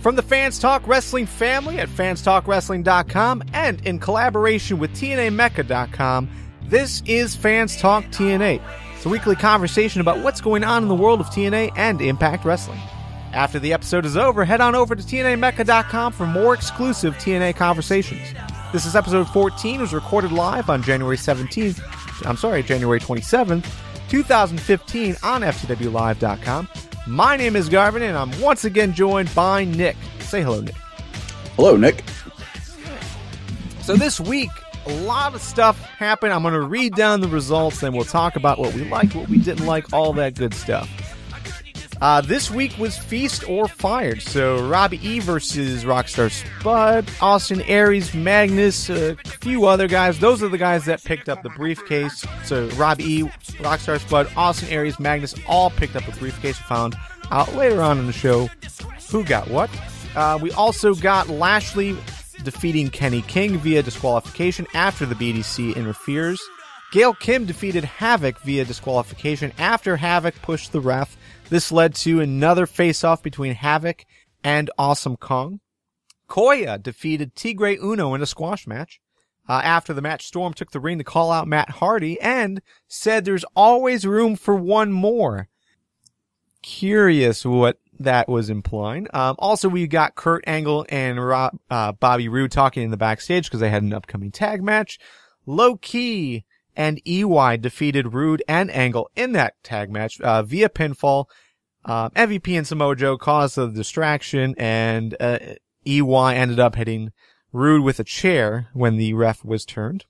From the Fans Talk Wrestling family at fanstalkwrestling.com and in collaboration with TNAMecca.com, this is Fans Talk TNA. It's a weekly conversation about what's going on in the world of TNA and Impact Wrestling. After the episode is over, head on over to TNAMecca.com for more exclusive TNA conversations. This is episode 14. It was recorded live on January 27th, 2015 on FTW.live.com. My name is Garvin, and I'm once again joined by Nick. Say hello, Nick. Hello, Nick. So this week, a lot of stuff happened. I'm going to read down the results, then we'll talk about what we liked, what we didn't like, all that good stuff. This week was Feast or Fired. So Robbie E versus Rockstar Spud, Austin Aries, Magnus, a few other guys. Those are the guys that picked up the briefcase. So Robbie E, Rockstar Spud, Austin Aries, Magnus all picked up a briefcase. We found out later on in the show who got what. We also got Lashley defeating Kenny King via disqualification after the BDC interferes. Gail Kim defeated Havoc via disqualification after Havoc pushed the ref. This led to another face-off between Havoc and Awesome Kong. Koya defeated Tigre Uno in a squash match. After the match, Storm took the ring to call out Matt Hardy and said there's always room for one more. Curious what that was implying. Also, we got Kurt Angle and Bobby Roode talking in the backstage because they had an upcoming tag match. Low Key and EY defeated Roode and Angle in that tag match via pinfall. MVP and Samoa Joe caused the distraction, and EY ended up hitting Roode with a chair when the ref was turned.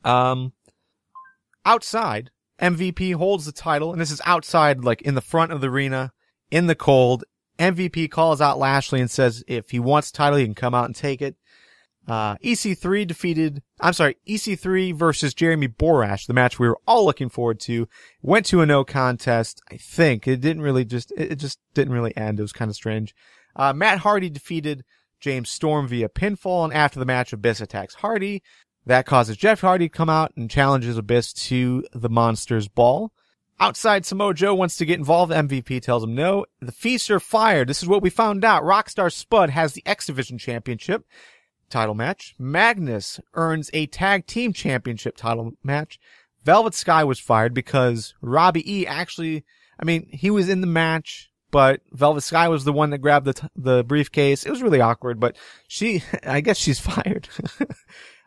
Outside, MVP holds the title, and this is outside, like in the front of the arena, in the cold. MVP calls out Lashley and says if he wants the title, he can come out and take it. EC3 versus Jeremy Borash, the match we were all looking forward to, went to a no contest. I think it just didn't really end. It was kind of strange. Matt Hardy defeated James Storm via pinfall, and after the match, Abyss attacks Hardy. That causes Jeff Hardy to come out and challenges Abyss to the Monsters Ball. Outside, Samoa Joe wants to get involved. MVP tells him no. The Feast or Fired. This is what we found out. Rockstar Spud has the X Division Championship title match. Magnus earns a tag team championship title match. Velvet Sky was fired because Robbie E he was in the match, but Velvet Sky was the one that grabbed the briefcase. It was really awkward, but I guess she's fired.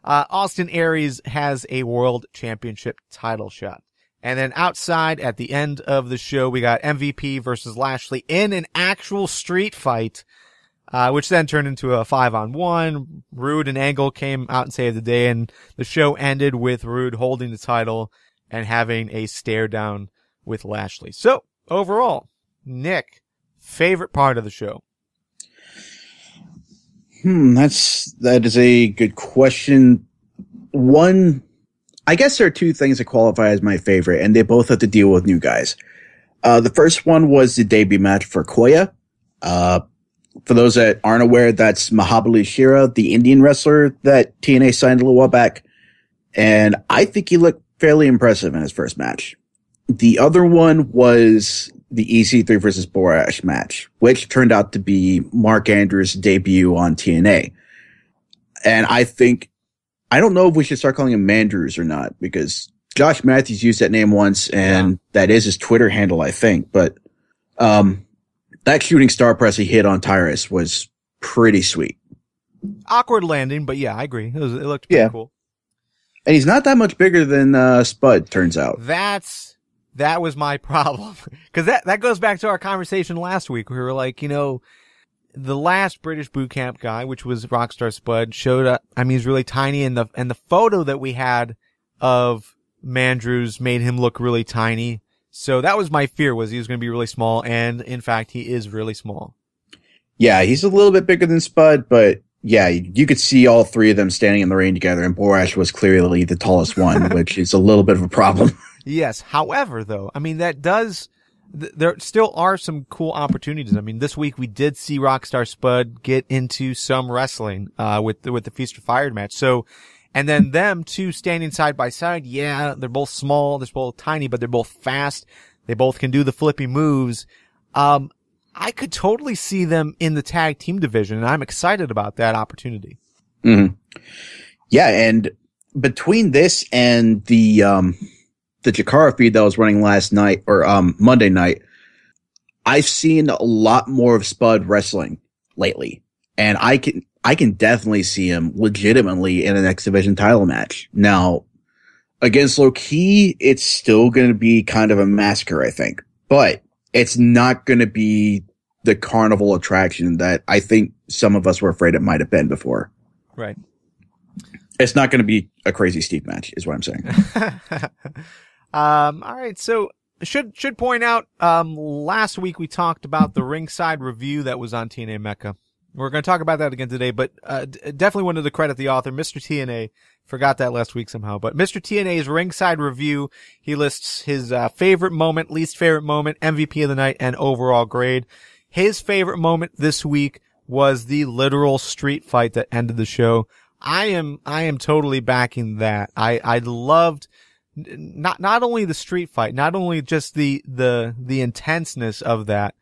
Austin Aries has a world championship title shot. And then outside at the end of the show, we got MVP versus Lashley in an actual street fight. Which then turned into a 5-on-1. Roode and Angle came out and saved the day, and the show ended with Roode holding the title and having a stare down with Lashley. So, overall, Nick, favorite part of the show? That is a good question. One, I guess there are two things that qualify as my favorite, and they both have to deal with new guys. The first one was the debut match for Koya. For those that aren't aware, that's Mahabali Shera, the Indian wrestler that TNA signed a little while back. And I think he looked fairly impressive in his first match. The other one was the EC3 versus Borash match, which turned out to be Mark Andrews' debut on TNA. And I don't know if we should start calling him Mandrews or not, because Josh Matthews used that name once, and that is his Twitter handle, I think. But, that shooting star press he hit on Tyrus was pretty sweet. Awkward landing, but yeah, I agree. It looked pretty cool. And he's not that much bigger than Spud, turns out. That was my problem. Because that goes back to our conversation last week. We were like, the last British boot camp guy, which was Rockstar Spud, showed up. I mean, he's really tiny, and the photo that we had of Mandrews made him look really tiny. So that was my fear, was he was going to be really small, and in fact, he is really small. Yeah, he's a little bit bigger than Spud, but yeah, you could see all three of them standing in the ring together, and Borash was clearly the tallest one, which is a little bit of a problem. Yes. However, though, I mean, there still are some cool opportunities. I mean, this week we did see Rockstar Spud get into some wrestling, with the Feast or Fired match. So, and then them two standing side by side. Yeah, they're both small. They're both tiny, but they're both fast. They both can do the flippy moves. I could totally see them in the tag team division, and I'm excited about that opportunity. Mm-hmm. Yeah, and between this and the Jakara feed that was running last night or Monday night, I've seen a lot more of Spud wrestling lately, and I can definitely see him legitimately in an X Division title match. Now, against Low Ki, it's still going to be kind of a massacre, I think, but it's not going to be the carnival attraction that I think some of us were afraid it might have been before. Right. It's not going to be a crazy Steve match, is what I'm saying. All right. So should point out, last week we talked about the ringside review that was on TNA Mecca. We're going to talk about that again today, but, definitely wanted to credit the author, Mr. TNA. Forgot that last week somehow, but Mr. TNA's ringside review, he lists his, favorite moment, least favorite moment, MVP of the night, and overall grade. His favorite moment this week was the literal street fight that ended the show. I am totally backing that. I loved not only the street fight, not only just the intenseness of that,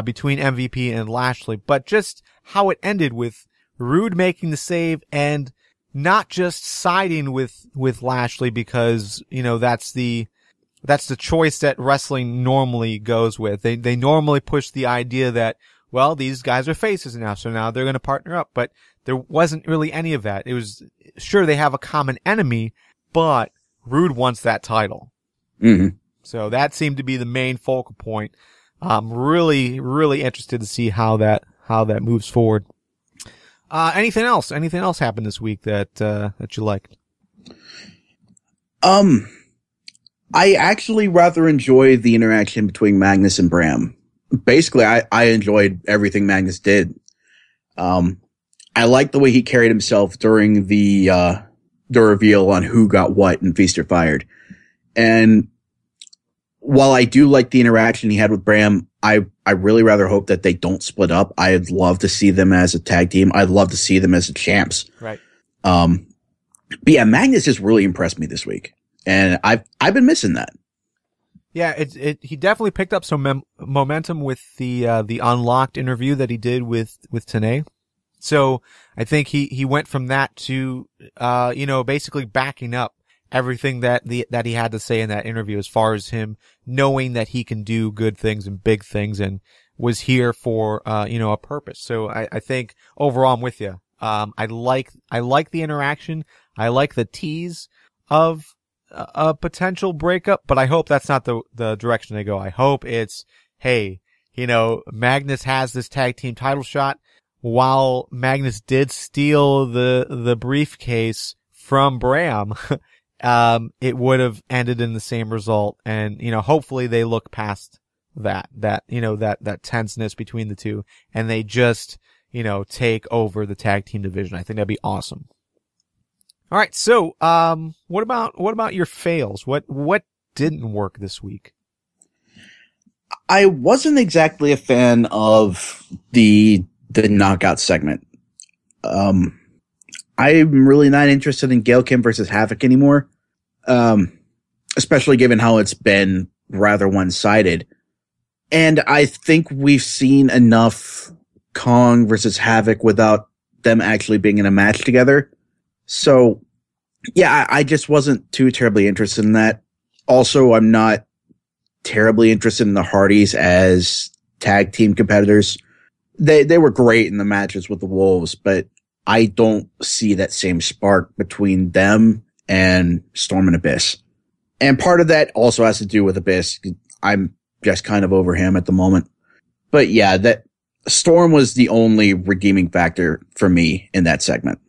between MVP and Lashley, but just how it ended with Rude making the save and not just siding with Lashley because, that's the choice that wrestling normally goes with. They normally push the idea that, well, these guys are faces now, so now they're going to partner up, but there wasn't really any of that. It was, sure, they have a common enemy, but Rude wants that title. Mm-hmm. So that seemed to be the main focal point. I'm really, really interested to see how that moves forward. Anything else? Anything else happened this week that you liked? I actually rather enjoyed the interaction between Magnus and Bram. Basically, I enjoyed everything Magnus did. I liked the way he carried himself during the reveal on who got what in Feast or Fired. And while I do like the interaction he had with Bram, I really rather hope that they don't split up. I'd love to see them as a tag team. I'd love to see them as the champs. Right. But yeah, Magnus just really impressed me this week. And I've been missing that. Yeah, he definitely picked up some momentum with the Unlocked interview that he did with TNA. So I think he went from that to, basically backing up everything that he had to say in that interview as far as him knowing that he can do good things and big things and was here for, a purpose. So I think overall I'm with you. I like the interaction. I like the tease of a potential breakup, but I hope that's not the direction they go. I hope it's, hey, Magnus has this tag team title shot. While Magnus did steal the briefcase from Bram, it would have ended in the same result. And, hopefully they look past that tenseness between the two and they just, take over the tag team division. I think that'd be awesome. All right. So, what about your fails? What didn't work this week? I wasn't exactly a fan of the knockout segment. I'm really not interested in Gail Kim versus Havoc anymore. Especially given how it's been rather one-sided. And I think we've seen enough Kong versus Havoc without them actually being in a match together. So, yeah, I just wasn't too terribly interested in that. Also, I'm not terribly interested in the Hardys as tag team competitors. They were great in the matches with the Wolves, but I don't see that same spark between them and Storm and Abyss. And part of that also has to do with Abyss. I'm just kind of over him at the moment. But yeah, that Storm was the only redeeming factor for me in that segment.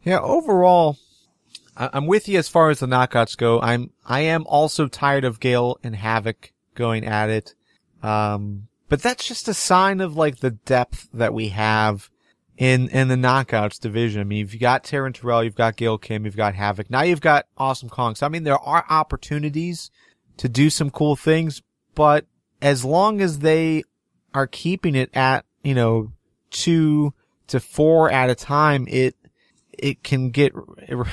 Yeah, overall, I'm with you as far as the knockouts go. I am also tired of Gale and Havoc going at it. But that's just a sign of like the depth that we have in the knockouts division. I mean, you've got Taryn Terrell, you've got Gail Kim, you've got Havoc. Now you've got Awesome Kong. So I mean, there are opportunities to do some cool things, but as long as they are keeping it at, 2 to 4 at a time, it can get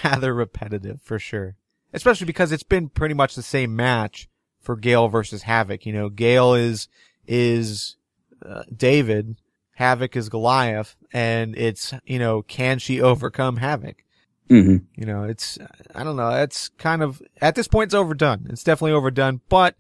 rather repetitive for sure. Especially because it's been pretty much the same match for Gale versus Havoc. Gale is David, Havoc is Goliath, and it's, can she overcome Havoc? Mm-hmm. I don't know. It's kind of, at this point, it's overdone. It's definitely overdone, but,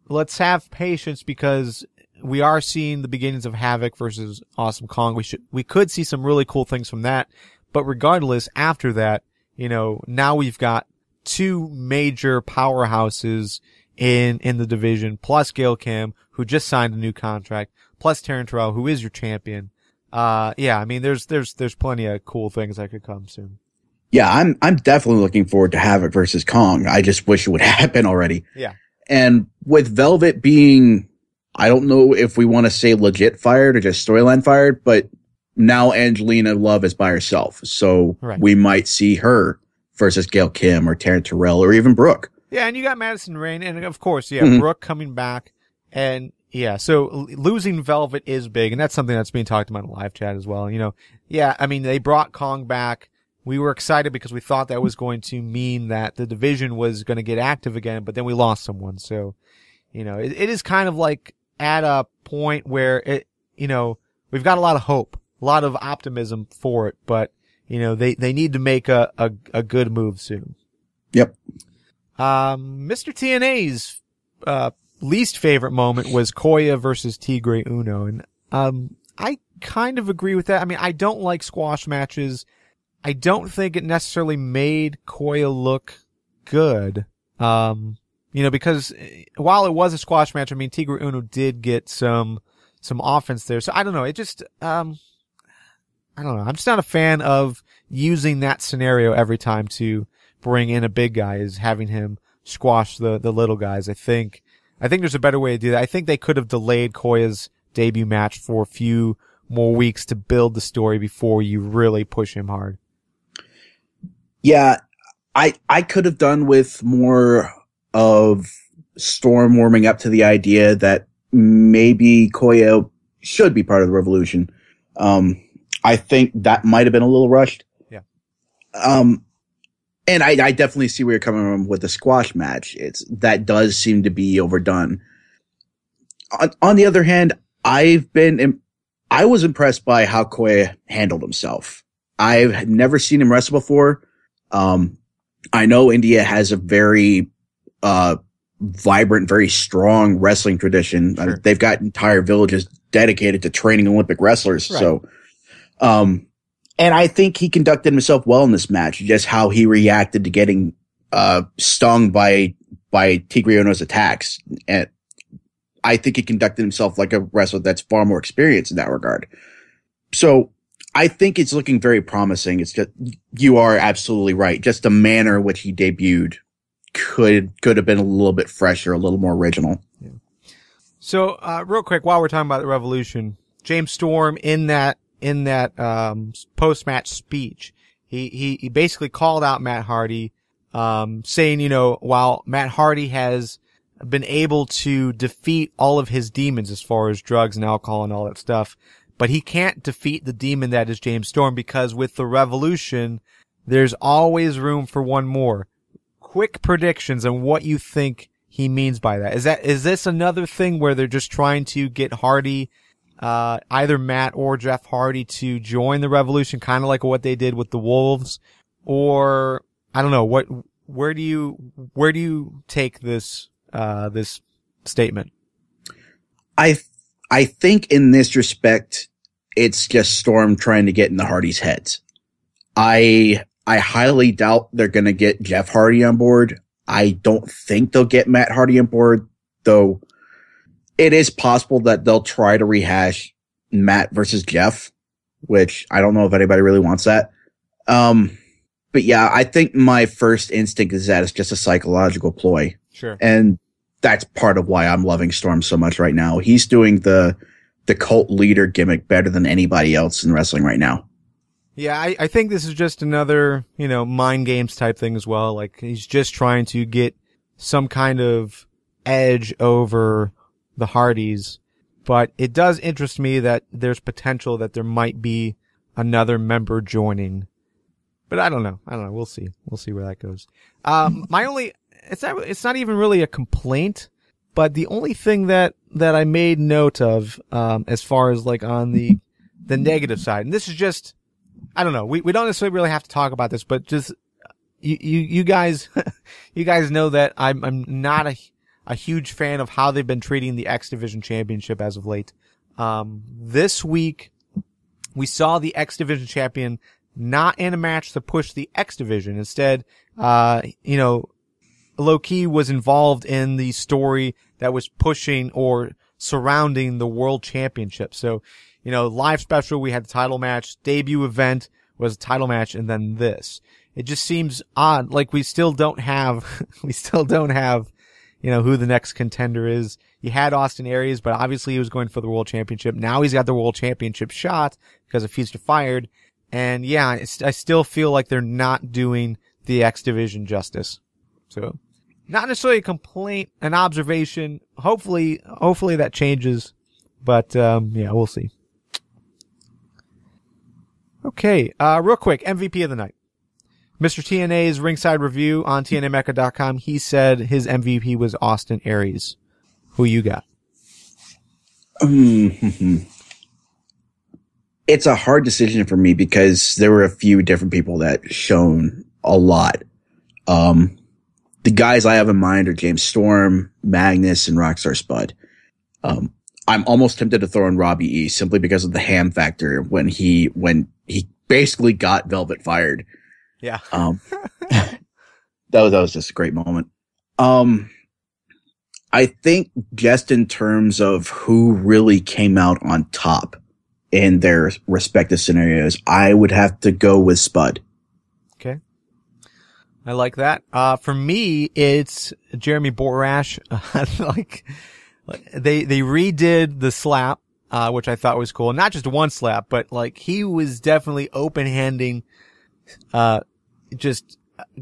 let's have patience because we are seeing the beginnings of Havoc versus Awesome Kong. We could see some really cool things from that, but regardless, after that, now we've got two major powerhouses in the division, plus Gail Kim, who just signed a new contract, plus Taryn Terrell, who is your champion. There's plenty of cool things that could come soon. Yeah, I'm definitely looking forward to Havoc versus Kong. I just wish it would happen already. Yeah. And with Velvet being, I don't know if we want to say legit fired or just storyline fired, but now Angelina Love is by herself. So we might see her versus Gail Kim or Taryn Terrell or even Brooke. Yeah, and you got Madison Rayne, and of course, Mm-hmm. Brooke coming back. And yeah, so losing Velvet is big, and that's something that's being talked about in the live chat as well. They brought Kong back. We were excited because we thought that was going to mean that the division was going to get active again, but then we lost someone. So, it is kind of like at a point where we've got a lot of hope, a lot of optimism for it, but, they need to make a good move soon. Yep. Mr. TNA's, least favorite moment was Koya versus Tigre Uno. And, I kind of agree with that. I mean, I don't like squash matches. I don't think it necessarily made Koya look good. Because while it was a squash match, I mean, Tigre Uno did get some offense there. So I don't know. It just, I don't know. I'm just not a fan of using that scenario every time to bring in a big guy, is having him squash the little guys. I think there's a better way to do that. I think they could have delayed Koya's debut match for a few more weeks to build the story before you really push him hard. Yeah, I could have done with more of Storm warming up to the idea that maybe Koya should be part of the Revolution. I think that might have been a little rushed. Yeah. And I definitely see where you're coming from with the squash match. That does seem to be overdone. On the other hand, I was impressed by how Koya handled himself. I've never seen him wrestle before. I know India has a very, vibrant, very strong wrestling tradition. Sure. They've got entire villages dedicated to training Olympic wrestlers. Right. So, and I think he conducted himself well in this match, just how he reacted to getting, stung by Tigre Uno's attacks. And I think he conducted himself like a wrestler that's far more experienced in that regard. So I think it's looking very promising. It's just, you are absolutely right. Just the manner in which he debuted could have been a little bit fresher, a little more original. Yeah. So, real quick, while we're talking about the Revolution, James Storm in that post-match speech, he basically called out Matt Hardy, saying, while Matt Hardy has been able to defeat all of his demons as far as drugs and alcohol and all that stuff, but he can't defeat the demon that is James Storm, because with the Revolution, there's always room for one more. Quick predictions on what you think he means by that. Is this another thing where they're just trying to get Hardy, either Matt or Jeff Hardy, to join the Revolution, kind of like what they did with the Wolves? Or, I don't know, where do you take this statement? I think in this respect, it's just Storm trying to get in the Hardys' heads. I highly doubt they're going to get Jeff Hardy on board. I don't think they'll get Matt Hardy on board, though it is possible that they'll try to rehash Matt versus Jeff, which I don't know if anybody really wants that. But yeah, I think my first instinct is that it's just a psychological ploy. Sure. And that's part of why I'm loving Storm so much right now. He's doing the cult leader gimmick better than anybody else in wrestling right now. Yeah, I think this is just another, mind games type thing as well. Like, he's just trying to get some kind of edge over the Hardys. But it does interest me that there's potential that there might be another member joining. But I don't know. We'll see. We'll see where that goes. It's not even really a complaint. But the only thing that I made note of, as far as like on the negative side, and this is just, I don't know, we don't necessarily really have to talk about this, but just, you guys, you guys know that I'm not a huge fan of how they've been treating the X Division Championship as of late. This week, we saw the X Division champion not in a match to push the X Division. Instead, low-key was involved in the story that was pushing or surrounding the World Championship. So, live special, we had the title match, debut event was a title match, and then this. It just seems odd, like we still don't have, who the next contender is. You had Austin Aries, but obviously he was going for the World Championship. Now he's got the World Championship shot because of Feast or Fired. And yeah, I still feel like they're not doing the X Division justice. So, not necessarily a complaint, an observation. Hopefully that changes. But, yeah, we'll see. Okay, real quick, MVP of the night. Mr. TNA's ringside review on TNAMecca.com, he said his MVP was Austin Aries. Who you got? It's a hard decision for me because there were a few different people that shone a lot. The guys I have in mind are James Storm, Magnus, and Rockstar Spud. I'm almost tempted to throw in Robbie E simply because of the ham factor when he basically got Velvet fired. Yeah. That was just a great moment. I think just in terms of who really came out on top in their respective scenarios, I would have to go with Spud. Okay. I like that. For me, it's Jeremy Borash. They redid the slap, which I thought was cool. Not just one slap, but like he was definitely open-handing, just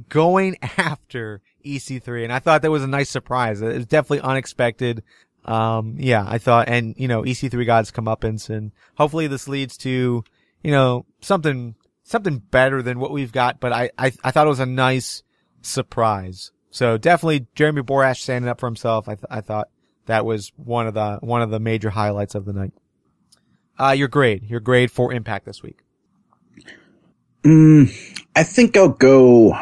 going after EC3. And I thought that was a nice surprise. It was definitely unexpected. Yeah, I thought, and, EC3 got his comeuppance, and hopefully this leads to, something better than what we've got, but I thought it was a nice surprise. So definitely Jeremy Borash standing up for himself. I thought that was one of the major highlights of the night. Your grade for Impact this week. I think I'll go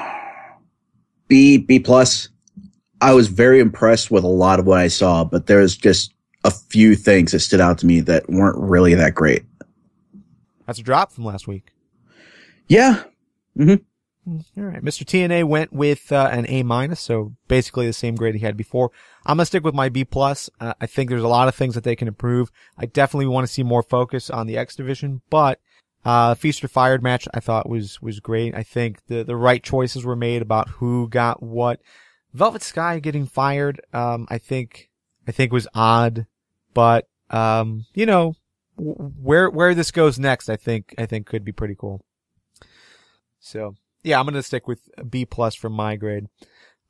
B plus. I was very impressed with a lot of what I saw, but there's just a few things that stood out to me that weren't really that great. That's a drop from last week. Yeah. Mm-hmm. All right. Mr. TNA went with an A minus, so basically the same grade he had before. I'm gonna stick with my B plus. I think there's a lot of things that they can improve. I definitely want to see more focus on the X Division, but Feast or Fired match I thought was great. I think the right choices were made about who got what. Velvet Sky getting fired, I think was odd, but, where this goes next, I think could be pretty cool. So, yeah, I'm gonna stick with B plus for my grade.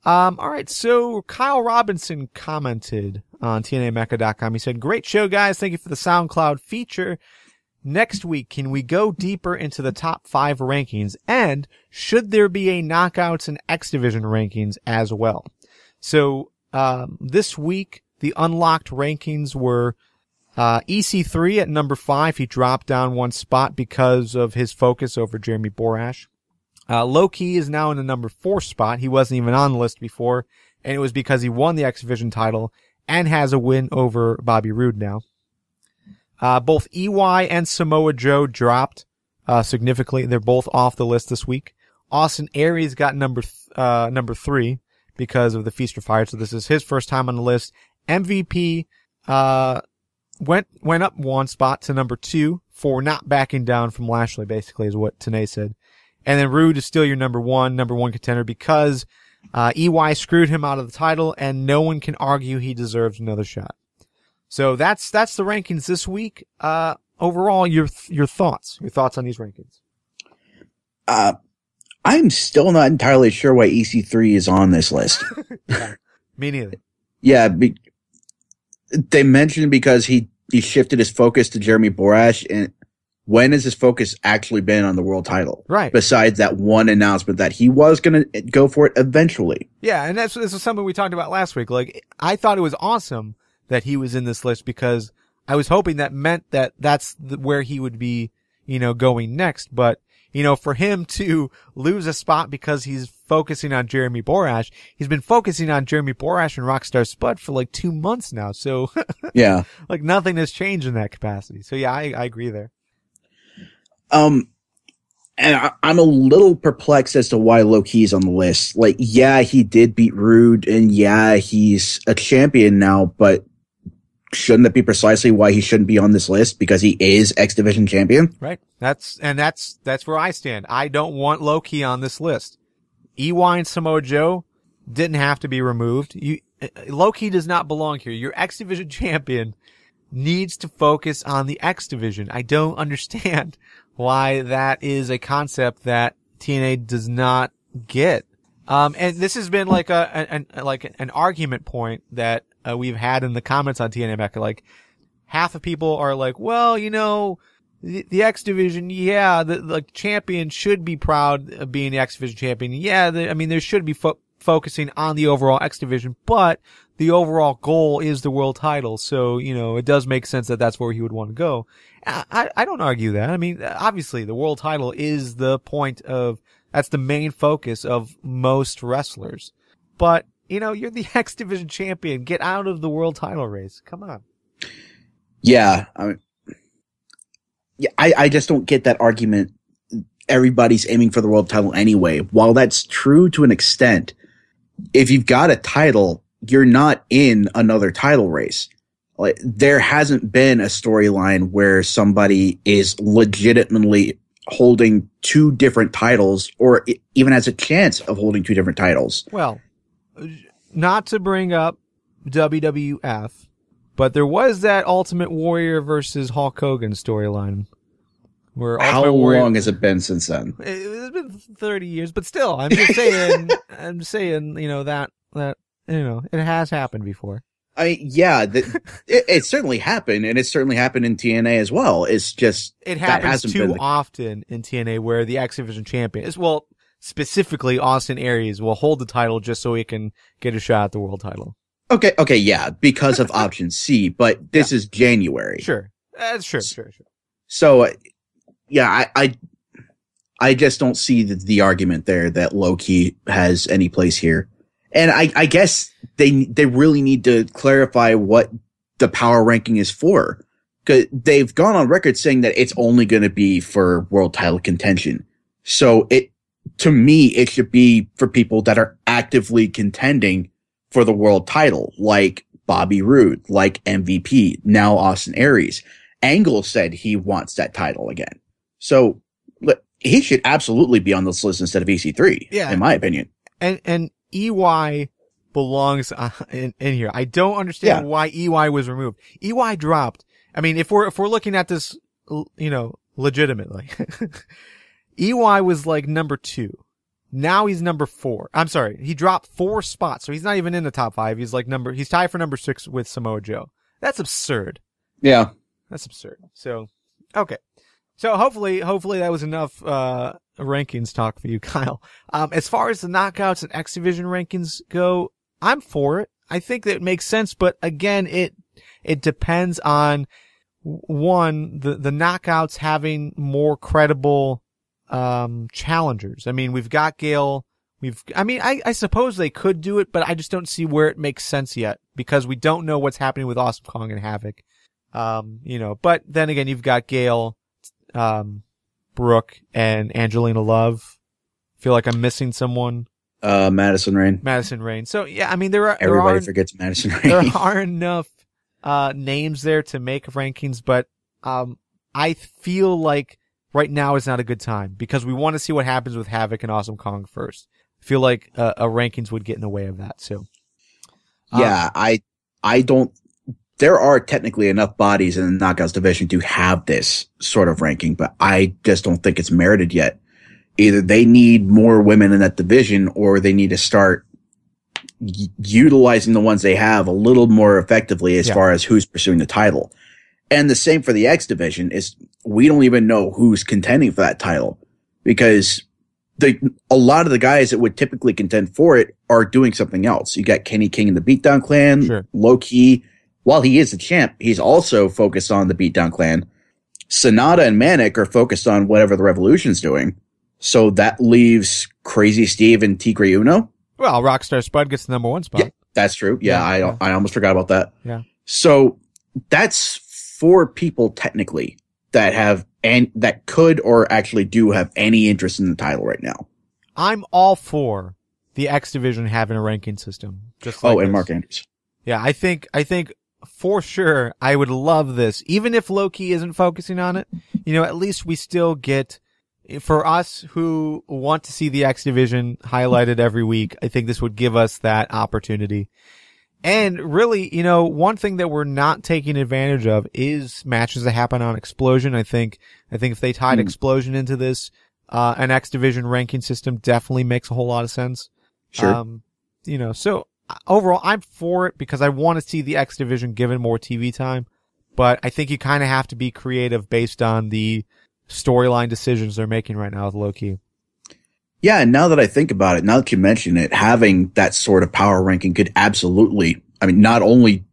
Alright, so Kyle Robinson commented on TNAMecca.com. He said, "Great show, guys. Thank you for the SoundCloud feature. Next week, can we go deeper into the top 5 rankings? And should there be a Knockouts and X Division rankings as well?" So, this week, the unlocked rankings were, EC3 at number 5. He dropped down one spot because of his focus over Jeremy Borash. Low-Key is now in the number 4 spot. He wasn't even on the list before, and it was because he won the X Division title and has a win over Bobby Roode now. Both EY and Samoa Joe dropped, significantly. They're both off the list this week. Austin Aries got number 3 because of the Feast or Fire. So this is his first time on the list. MVP, went up one spot to number 2 for not backing down from Lashley, basically is what Tanay said. And then Rude is still your number one contender because, EY screwed him out of the title and no one can argue he deserves another shot. So that's the rankings this week. Overall, your thoughts on these rankings. I'm still not entirely sure why EC3 is on this list. Yeah, me neither. Yeah, they mentioned because he shifted his focus to Jeremy Borash, and when has his focus actually been on the world title? Right. Besides that one announcement that he was going to go for it eventually. Yeah, and this is something we talked about last week. Like, I thought it was awesome that he was in this list because I was hoping that meant that that's where he would be, going next. But, for him to lose a spot because he's focusing on Jeremy Borash, he's been focusing on Jeremy Borash and Rockstar Spud for like 2 months now. So, yeah, like nothing has changed in that capacity. So yeah, I agree there. And I'm a little perplexed as to why Low-Key's on the list. Like, yeah, he did beat Rude, and yeah, he's a champion now, but shouldn't that be precisely why he shouldn't be on this list? Because he is X Division champion? Right. That's where I stand. I don't want Low-Key on this list. EY and Samoa Joe didn't have to be removed. Low-Key does not belong here. Your X Division champion needs to focus on the X Division. I don't understand why that is a concept that TNA does not get. And this has been like an argument point that we've had in the comments on TNA Mecca. Like, half of people are like, well, the X Division, yeah, the champion should be proud of being the X Division champion. Yeah, there should be focusing on the overall X Division, but the overall goal is the world title. So, it does make sense that that's where he would want to go. I don't argue that. I mean, obviously the world title is that's the main focus of most wrestlers. But, you're the X Division champion. Get out of the world title race. Come on. Yeah. I just don't get that argument. Everybody's aiming for the world title anyway. While that's true to an extent, if you've got a title, you're not in another title race. Like, there hasn't been a storyline where somebody is legitimately holding 2 different titles or even has a chance of holding 2 different titles. Well, not to bring up WWF, but there was that Ultimate Warrior versus Hulk Hogan storyline. How long has it been since then? It's been 30 years, but still, I'm just saying, that it has happened before. Yeah, it certainly happened, and it certainly happened in TNA as well. It's just it happens too often in TNA where the X Division champion is, well, specifically Austin Aries will hold the title just so he can get a shot at the world title. Okay, yeah, because of option C, but this is January. Sure. Sure. So, yeah, I just don't see the argument there that Low-Key has any place here. And I guess they really need to clarify what the power ranking is for. 'Cause they've gone on record saying that it's only going to be for world title contention. So to me, it should be for people that are actively contending for the world title, like Bobby Roode, like MVP, now Austin Aries. Angle said he wants that title again. So he should absolutely be on this list instead of EC3, in my opinion. And EY belongs in here. I don't understand why EY was removed. EY dropped. I mean, if we're looking at this, legitimately, EY was like number 2. Now he's number 4. I'm sorry. He dropped 4 spots. So he's not even in the top 5. He's tied for number 6 with Samoa Joe. That's absurd. Yeah. That's absurd. So, okay. So hopefully that was enough, rankings talk for you, Kyle. As far as the knockouts and X Division rankings go, I'm for it. I think that it makes sense, but again, it depends on one, the knockouts having more credible, challengers. I mean, we've got Gale. I suppose they could do it, but I just don't see where it makes sense yet because we don't know what's happening with Awesome Kong and Havoc. But then again, you've got Gale, Brooke and Angelina Love. Feel like I'm missing someone. Madison Rain. So yeah, I mean, everybody forgets Madison Rain. There are enough, names there to make rankings, but, I feel like right now is not a good time because we want to see what happens with Havoc and Awesome Kong first. I feel like, a rankings would get in the way of that. So. Yeah, I don't, there are technically enough bodies in the Knockouts division to have this sort of ranking, but I just don't think it's merited yet. Either they need more women in that division or they need to start utilizing the ones they have a little more effectively as far as who's pursuing the title. And the same for the X division is we don't even know who's contending for that title because a lot of the guys that would typically contend for it are doing something else. You got Kenny King and the Beatdown Clan, sure. Low-Key. While he is the champ, he's also focused on the Beatdown Clan. Sonata and Manic are focused on whatever the Revolution's doing. So that leaves Crazy Steve and Tigre Uno. Well, Rockstar Spud gets the #1 spot. Yeah, that's true. Yeah, I almost forgot about that. Yeah. So that's 4 people technically that have and that could or actually do have any interest in the title right now. I'm all for the X division having a ranking system. Just like and Mark Andrews. Yeah, I think for sure I would love this. Even if Low-Key isn't focusing on it, at least we still get, for us who want to see the X division highlighted every week, I think this would give us that opportunity. And really, one thing that we're not taking advantage of is matches that happen on Explosion. I think if they tied Explosion into this, an X division ranking system definitely makes a whole lot of sense. Sure. So overall, I'm for it because I want to see the X division given more TV time. But I think you kind of have to be creative based on the storyline decisions they're making right now with Low-Key. Yeah, and now that I think about it, now that you mention it, having that sort of power ranking could absolutely, not only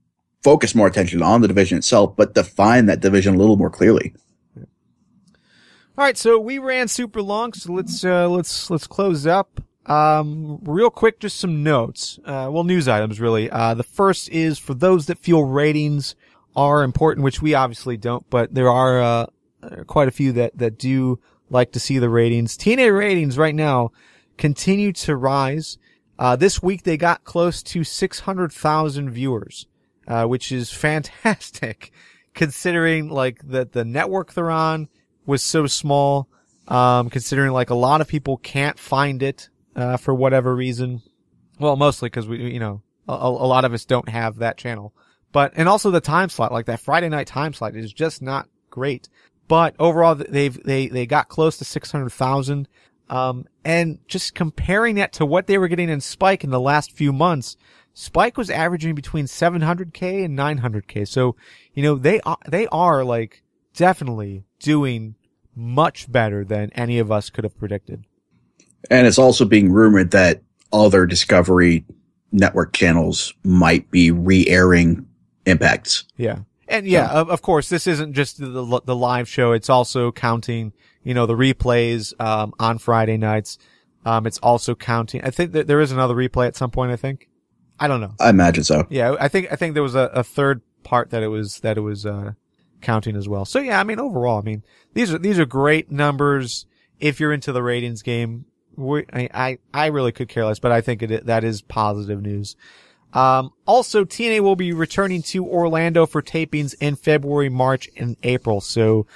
focus more attention on the division itself, but define that division a little more clearly. All right, so we ran super long, so let's close up. Real quick, just some notes. News items really. The first is for those that feel ratings are important, which we obviously don't, but there are quite a few that do like to see the ratings. TNA ratings right now continue to rise. This week they got close to 600,000 viewers, which is fantastic considering that the network they're on was so small, considering a lot of people can't find it, for whatever reason. Well, mostly because we, a lot of us don't have that channel, and also the time slot, that Friday night time slot is just not great. But overall, they got close to 600,000. And just comparing that to what they were getting in Spike in the last few months, Spike was averaging between 700K and 900K. So, they are definitely doing much better than any of us could have predicted. And it's also being rumored that other Discovery Network channels might be re-airing Impacts. Yeah. And of course, this isn't just the live show. It's also counting, the replays, on Friday nights. It's also counting. I think that there is another replay at some point, I think. I don't know. I imagine so. Yeah. I think there was a third part that it was counting as well. So yeah, overall, these are great numbers. If you're into the ratings game, I really could care less, but I think that is positive news. Also, TNA will be returning to Orlando for tapings in February, March, and April. So,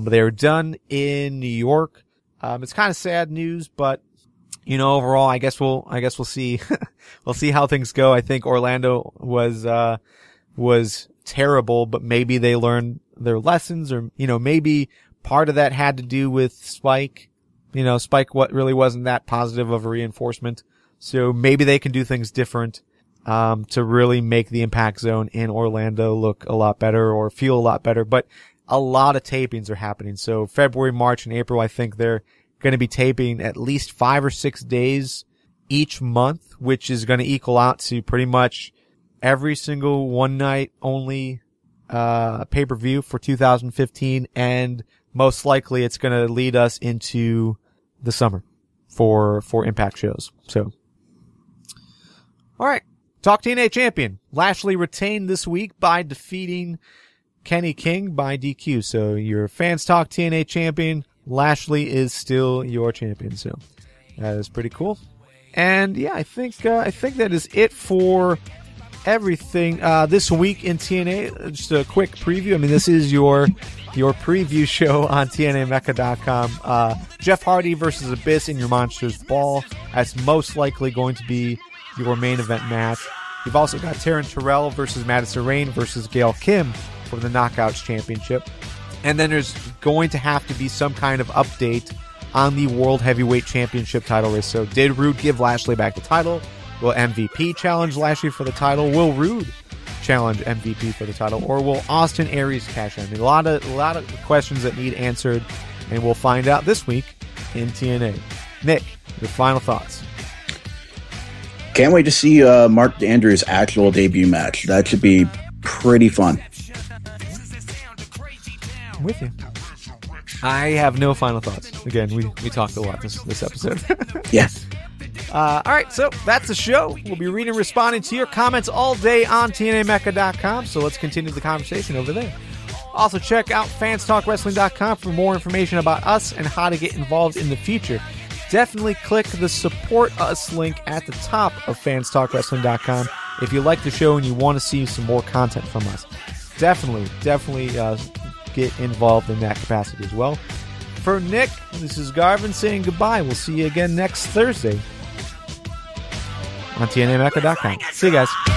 they're done in New York. It's kind of sad news, but, overall, I guess we'll see, we'll see how things go. I think Orlando was terrible, but maybe they learned their lessons or, maybe part of that had to do with Spike. Spike really wasn't that positive of a reinforcement. So maybe they can do things different. To really make the Impact Zone in Orlando look a lot better or feel a lot better. But a lot of tapings are happening. So February, March, and April, I think they're going to be taping at least 5 or 6 days each month, which is going to equal out to pretty much every single one night only, pay-per-view for 2015. And most likely it's going to lead us into the summer for Impact shows. So, all right. Talk TNA champion. Lashley retained this week by defeating Kenny King by DQ. So your fans talk TNA champion. Lashley is still your champion. So that is pretty cool. And yeah, I think that is it for everything, this week in TNA. Just a quick preview. This is your preview show on TNAMecca.com. Jeff Hardy versus Abyss in your Monsters Ball. That's most likely going to be your main event match. You've also got Taryn Terrell versus Madison Rayne versus Gail Kim for the Knockouts Championship. And then there's going to have to be some kind of update on the World Heavyweight Championship title race. So did Rude give Lashley back the title? Will MVP challenge Lashley for the title? Will Rude challenge MVP for the title, or will Austin Aries cash in? I mean, a lot of questions that need answered, and we'll find out this week in TNA. Nick, your final thoughts. Can't wait to see Mark Andrews' actual debut match. That should be pretty fun. I'm with you. I have no final thoughts. Again, we talked a lot this episode. Yes. All right, so that's the show. We'll be reading and responding to your comments all day on TNAMecca.com, so let's continue the conversation over there. Also, check out fanstalkwrestling.com for more information about us and how to get involved in the future. Definitely click the Support Us link at the top of fanstalkwrestling.com if you like the show and you want to see some more content from us. Definitely get involved in that capacity as well. For Nick, this is Garvin saying goodbye. We'll see you again next Thursday on TNAMecca.com. See you guys.